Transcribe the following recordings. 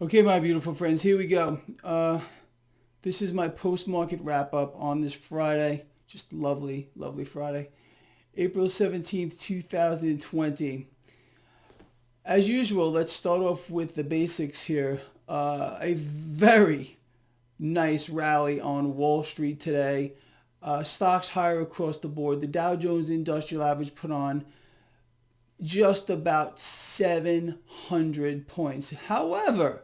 Okay, my beautiful friends, here we go. This is my post-market wrap-up on this Friday. Just lovely, lovely Friday. April 17th, 2020. As usual, let's start off with the basics here. A very nice rally on Wall Street today. Stocks higher across the board. The Dow Jones Industrial Average put on just about 700 points. However,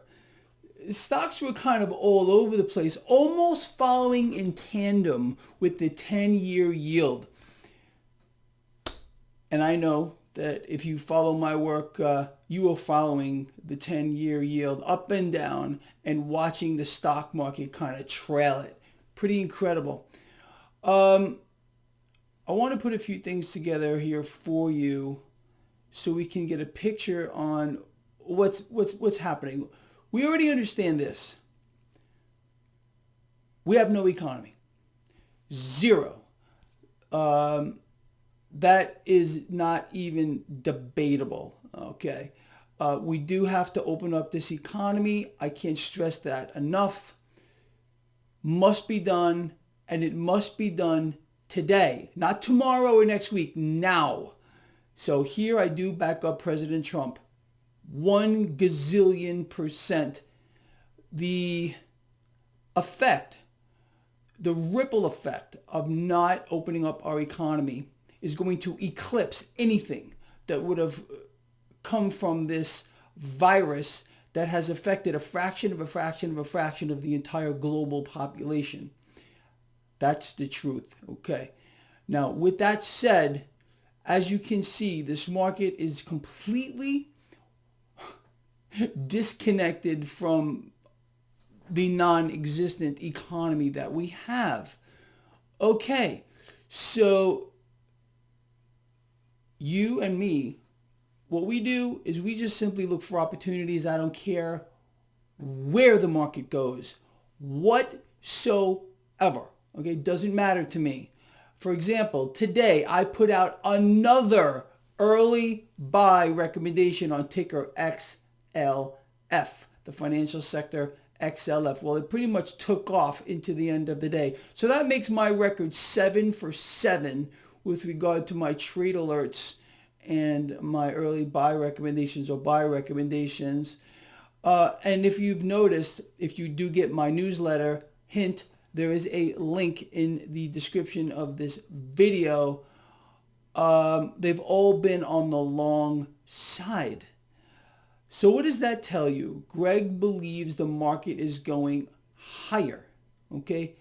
stocks were kind of all over the place, almost following in tandem with the 10-year yield. And I know that if you follow my work, you are following the 10-year yield up and down and watching the stock market kind of trail it. Pretty incredible. I want to put a few things together here for you so we can get a picture on what's happening. We already understand this. We have no economy. Zero. That is not even debatable. Okay. We do have to open up this economy. I can't stress that enough. Must be done, and it must be done today, not tomorrow or next week, now. So here I do back up President Trump. 1 gazillion %. The effect, the ripple effect of not opening up our economy is going to eclipse anything that would have come from this virus that has affected a fraction of the entire global population. That's the truth. Okay. Now, with that said, as you can see, this market is completely disconnected from the non-existent economy that we have. Okay, so you and me, what we do is we just simply look for opportunities. I don't care where the market goes, whatsoever. Okay, doesn't matter to me. For example, today I put out another early buy recommendation on ticker XLF, the financial sector XLF. Well, it pretty much took off into the end of the day. So that makes my record 7 for 7 with regard to my trade alerts and my early buy recommendations or buy recommendations. And if you've noticed, if you do get my newsletter, hint, there is a link in the description of this video. They've all been on the long side. So what does that tell you? Greg believes the market is going higher. Okay?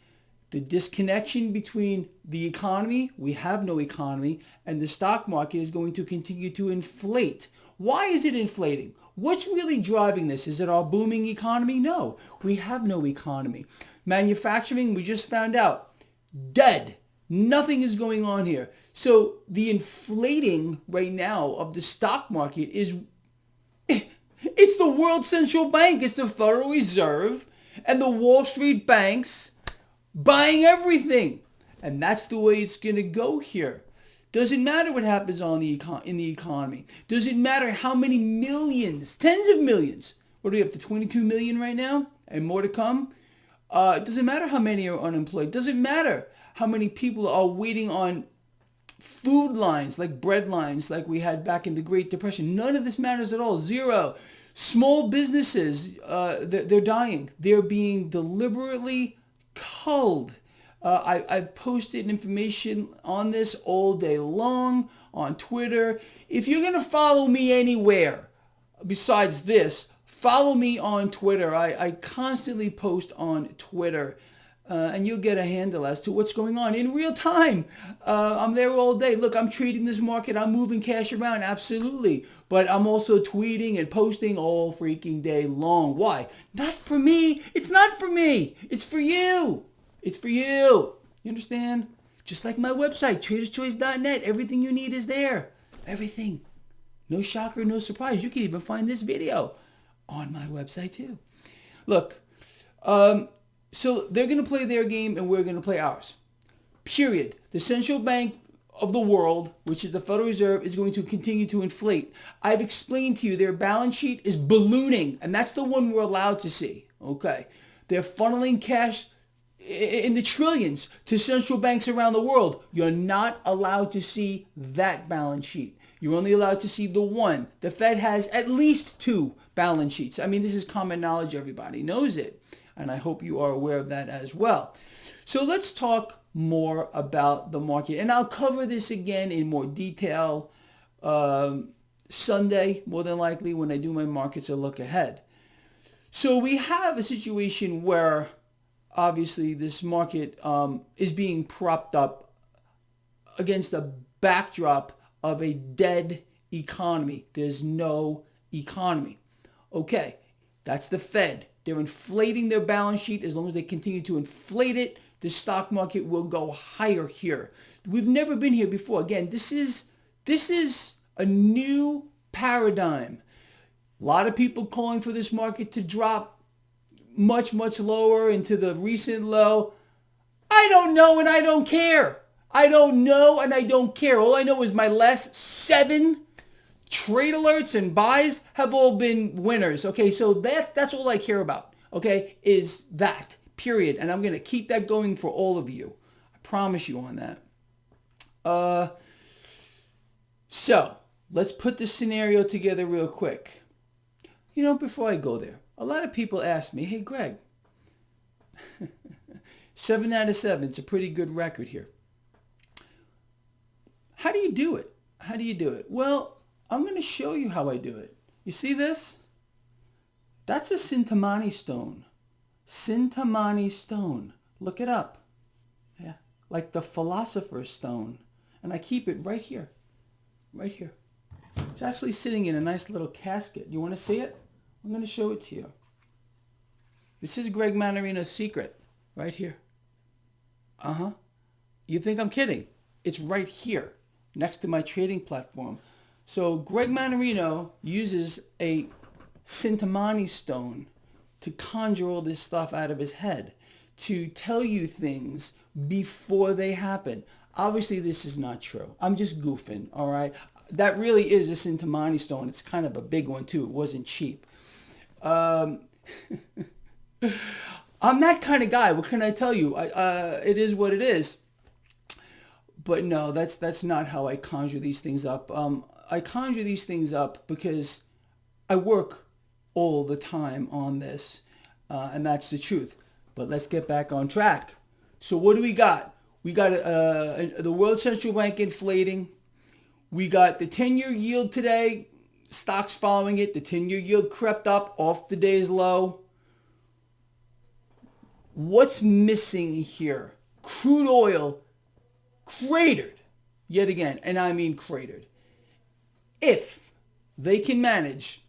The disconnection between the economy, we have no economy, and the stock market is going to continue to inflate. Why is it inflating? What's really driving this? Is it our booming economy? No, we have no economy. Manufacturing, we just found out, dead. Nothing is going on here. So the inflating right now of the stock market is, it's the World Central Bank, it's the Federal Reserve, and the Wall Street banks buying everything. And that's the way it's going to go here. Doesn't matter what happens in the economy. Doesn't matter how many millions, tens of millions. What are we up to, 22 million right now? And more to come? It doesn't matter how many are unemployed. Doesn't matter how many people are waiting on food lines, like bread lines, like we had back in the Great Depression. None of this matters at all. Zero. Small businesses, they're dying. They're being deliberately culled. I've posted information on this all day long on Twitter. If you're going to follow me anywhere besides this, follow me on Twitter. I constantly post on Twitter, and you'll get a handle as to what's going on in real time. I'm there all day. Look, I'm trading this market. I'm moving cash around, absolutely. But I'm also tweeting and posting all freaking day long. Why? Not for me. It's not for me. It's for you. It's for you. You understand? Just like my website, traderschoice.net. Everything you need is there. Everything. No shocker, no surprise. You can even find this video on my website too. Look, so they're going to play their game and we're going to play ours. Period. The central bank of the world, which is the Federal Reserve, is going to continue to inflate. I've explained to you their balance sheet is ballooning, and that's the one we're allowed to see. Okay. They're funneling cash in the trillions to central banks around the world. You're not allowed to see that balance sheet. You're only allowed to see the one. The Fed has at least two balance sheets. I mean, this is common knowledge. Everybody knows it. And I hope you are aware of that as well. So let's talk more about the market. And I'll cover this again in more detail Sunday, more than likely, when I do my markets a look ahead. So we have a situation where obviously this market is being propped up against a backdrop of a dead economy. There's no economy. Okay, that's the Fed. They're inflating their balance sheet. As long as they continue to inflate it, the stock market will go higher here. We've never been here before. Again, this is a new paradigm. A lot of people calling for this market to drop much, much lower into the recent low. I don't know and I don't care. I don't know and I don't care. All I know is my last 7 trade alerts and buys have all been winners. Okay, so that's all I care about. Okay, is that, period. And I'm going to keep that going for all of you. I promise you on that. So let's put the scenario together real quick. You know, before I go there, a lot of people ask me, hey, Greg, 7 out of 7, it's a pretty good record here. How do you do it? How do you do it? Well, I'm going to show you how I do it. You see this? That's a Sintamani stone. Sintamani stone. Look it up. Yeah, like the philosopher's stone. And I keep it right here. Right here. It's actually sitting in a nice little casket. You want to see it? I'm going to show it to you. This is Greg Mannarino's secret. Right here. Uh-huh. You think I'm kidding? It's right here, next to my trading platform. So Greg Mannarino uses a Sintamani stone to conjure all this stuff out of his head, to tell you things before they happen. Obviously, this is not true. I'm just goofing, all right? That really is a Sintamani stone. It's kind of a big one, too. It wasn't cheap. I'm that kind of guy. What can I tell you? It is what it is. But no, that's not how I conjure these things up. I conjure these things up because I work all the time on this, and that's the truth. But let's get back on track. So what do we got? We got the World Central Bank inflating. We got the 10-year yield today. Stocks following it. The 10-year yield crept up off the day's low. What's missing here? Crude oil cratered yet again, and I mean cratered. If they can manage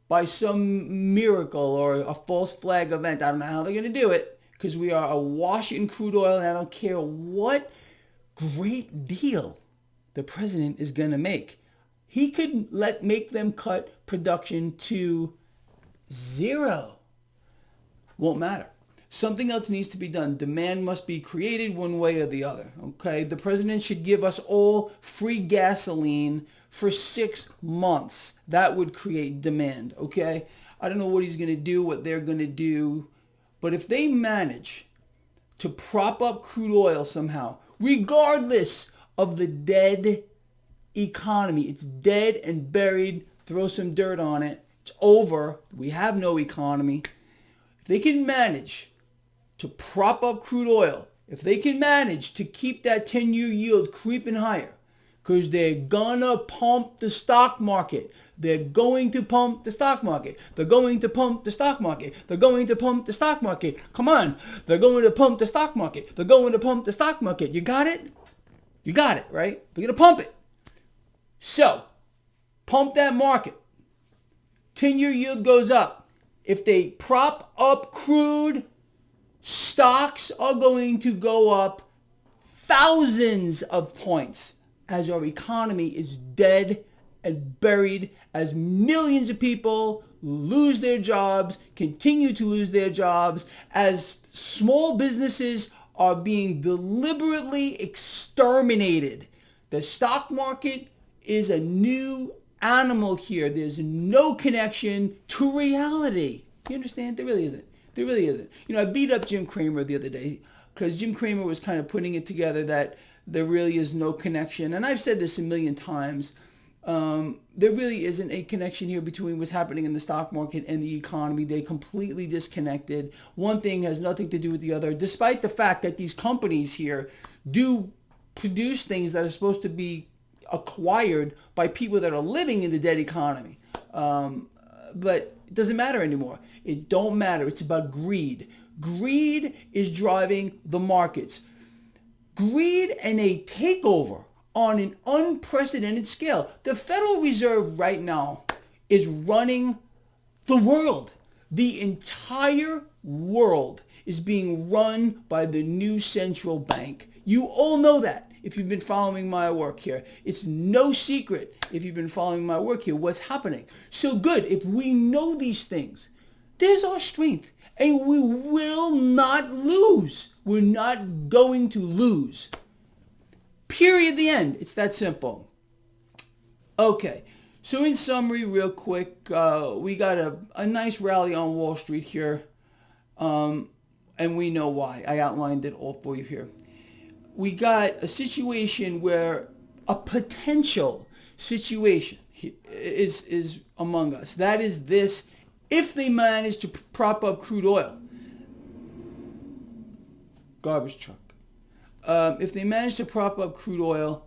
by some miracle or a false flag event, I don't know how they're going to do it, because we are awash in crude oil, and I don't care what great deal the president is going to make. He could make them cut production to 0. Won't matter. Something else needs to be done. Demand must be created one way or the other. Okay? The president should give us all free gasoline for 6 months. That would create demand. Okay? I don't know what he's going to do, what they're going to do. But if they manage to prop up crude oil somehow, regardless of the dead economy, it's dead and buried. Throw some dirt on it. It's over. We have no economy. If they can manage to prop up crude oil, if they can manage to keep that 10-year yield creeping higher, because they're gonna pump the stock market. They're going to pump the stock market. They're going to pump the stock market. They're going to pump the stock market. Come on. They're going to pump the stock market. They're going to pump the stock market. You got it? You got it, right? They're going to pump it. So, pump that market. 10-year yield goes up. If they prop up crude, stocks are going to go up thousands of points as our economy is dead and buried, as millions of people lose their jobs, continue to lose their jobs, as small businesses are being deliberately exterminated. The stock market is a new animal here. There's no connection to reality. You understand? There really isn't. There really isn't. You know, I beat up Jim Cramer the other day because Jim Cramer was kind of putting it together that there really is no connection. And I've said this a million times. There really isn't a connection here between what's happening in the stock market and the economy. They're completely disconnected. One thing has nothing to do with the other, despite the fact that these companies here do produce things that are supposed to be acquired by people that are living in the dead economy. But it doesn't matter anymore. It don't matter. It's about greed. Greed is driving the markets. Greed and a takeover on an unprecedented scale. The Federal Reserve right now is running the world. The entire world is being run by the new central bank. You all know that if you've been following my work here. It's no secret if you've been following my work here what's happening. So good, if we know these things, there's our strength. And we will not lose. We're not going to lose. Period, the end. It's that simple. Okay, so in summary, real quick, we got a nice rally on Wall Street here, and we know why. I outlined it all for you here. We got a situation where a potential situation is among us. That is this, if they manage to prop up crude oil. Garbage truck. If they manage to prop up crude oil,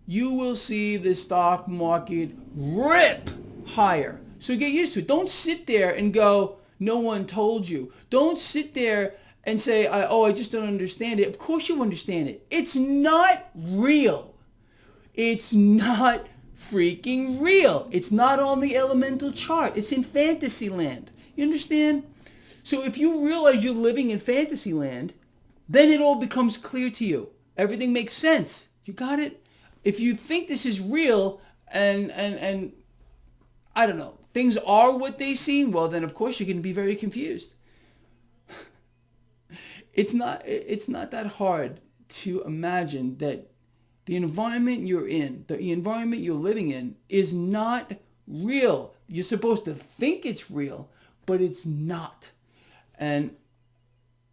you will see the stock market rip higher. So get used to it. Don't sit there and go, no one told you. Don't sit there and say, I just don't understand it. Of course you understand it. It's not real. It's not freaking real. It's not on the elemental chart. It's in fantasy land. You understand? So if you realize you're living in fantasy land, then it all becomes clear to you. Everything makes sense. You got it? If you think this is real and I don't know, things are what they seem, well then of course you're going to be very confused. It's not that hard to imagine that the environment you're in, the environment you're living in is not real. You're supposed to think it's real, but it's not. And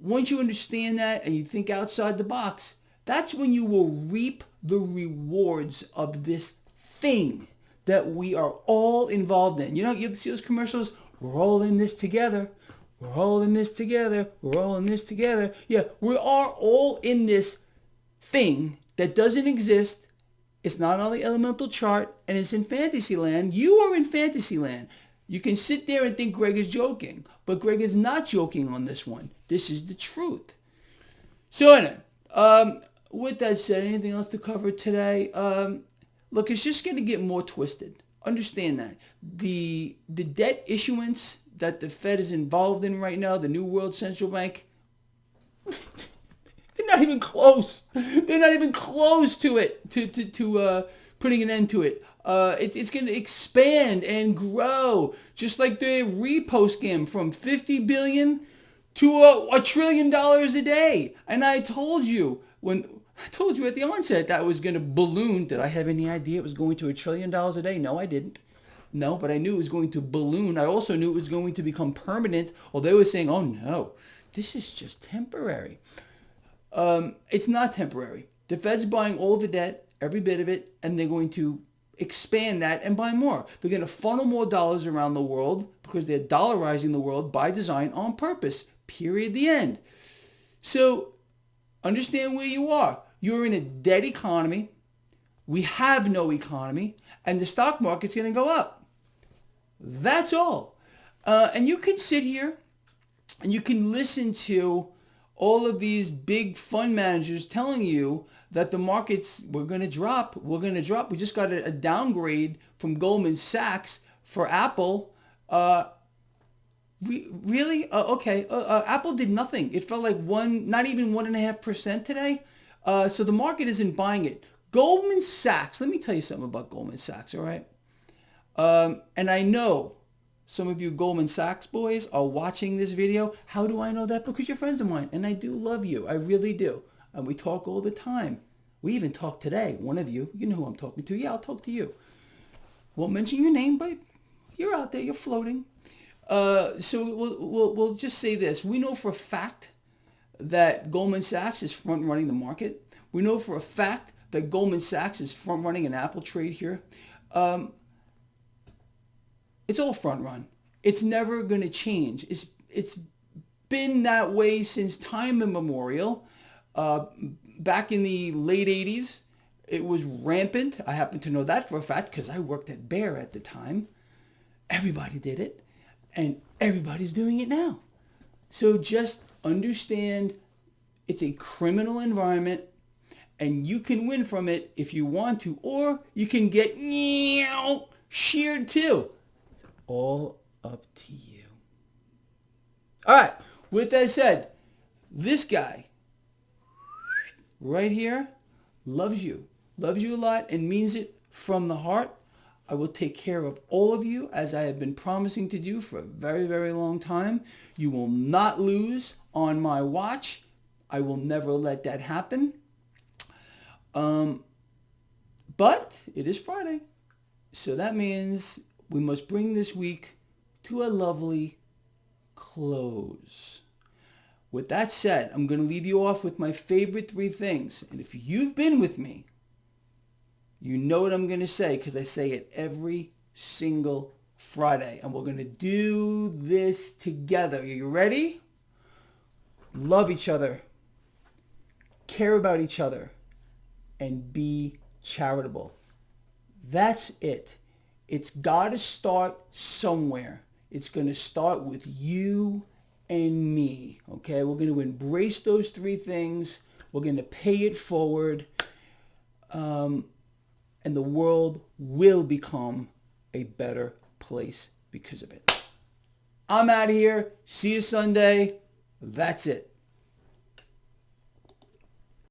once you understand that and you think outside the box, that's when you will reap the rewards of this thing that we are all involved in. You know, you see those commercials, we're all in this together. We're all in this together. We're all in this together. Yeah, we are all in this thing that doesn't exist. It's not on the elemental chart, and it's in fantasy land. You are in fantasy land. You can sit there and think Greg is joking, but Greg is not joking on this one. This is the truth. So anyway, with that said, anything else to cover today? Look, it's just going to get more twisted. Understand that. The debt issuance that the Fed is involved in right now, the New World Central Bank, they're not even close. They're not even close to it, to putting an end to it. It's going to expand and grow, just like the repo scam from $50 billion to $1 trillion a day. And I told you at the onset that was going to balloon. Did I have any idea it was going to $1 trillion a day? No, I didn't. No, but I knew it was going to balloon. I also knew it was going to become permanent. Although they were saying, oh no, this is just temporary. It's not temporary. The Fed's buying all the debt, every bit of it, and they're going to expand that and buy more. They're going to funnel more dollars around the world because they're dollarizing the world by design on purpose. Period. The end. So understand where you are. You're in a dead economy. We have no economy, and the stock market's going to go up. That's all. And you can sit here and you can listen to all of these big fund managers telling you that the markets, we're going to drop. We just got a downgrade from Goldman Sachs for Apple. Really? Okay. Apple did nothing. It felt like not even 1.5% today. So the market isn't buying it. Goldman Sachs, let me tell you something about Goldman Sachs, all right? And I know some of you Goldman Sachs boys are watching this video. How do I know that? Because you're friends of mine, and I do love you. I really do. And we talk all the time. We even talked today. One of you, you know who I'm talking to. Yeah, I'll talk to you. Won't mention your name, but you're out there. You're floating. So we'll just say this. We know for a fact that Goldman Sachs is front running the market. We know for a fact that Goldman Sachs is front running an Apple trade here. It's all front run. It's never going to change. It's been that way since time immemorial. Back in the late 80s, it was rampant. I happen to know that for a fact because I worked at Bear at the time. Everybody did it, and everybody's doing it now. So just understand it's a criminal environment, and you can win from it if you want to, or you can get sheared too. It's all up to you. All right, with that said, this guy right here loves you a lot and means it from the heart. I will take care of all of you as I have been promising to do for a very, very long time. You will not lose on my watch. I will never let that happen. But it is Friday. So that means we must bring this week to a lovely close. With that said, I'm going to leave you off with my favorite 3 things. And if you've been with me, you know what I'm going to say because I say it every single Friday. And we're going to do this together. Are you ready? Love each other. Care about each other. And be charitable. That's it. It's got to start somewhere. It's going to start with you and me. Okay? We're going to embrace those 3 things. We're going to pay it forward. And the world will become a better place because of it. I'm out of here. See you Sunday. That's it.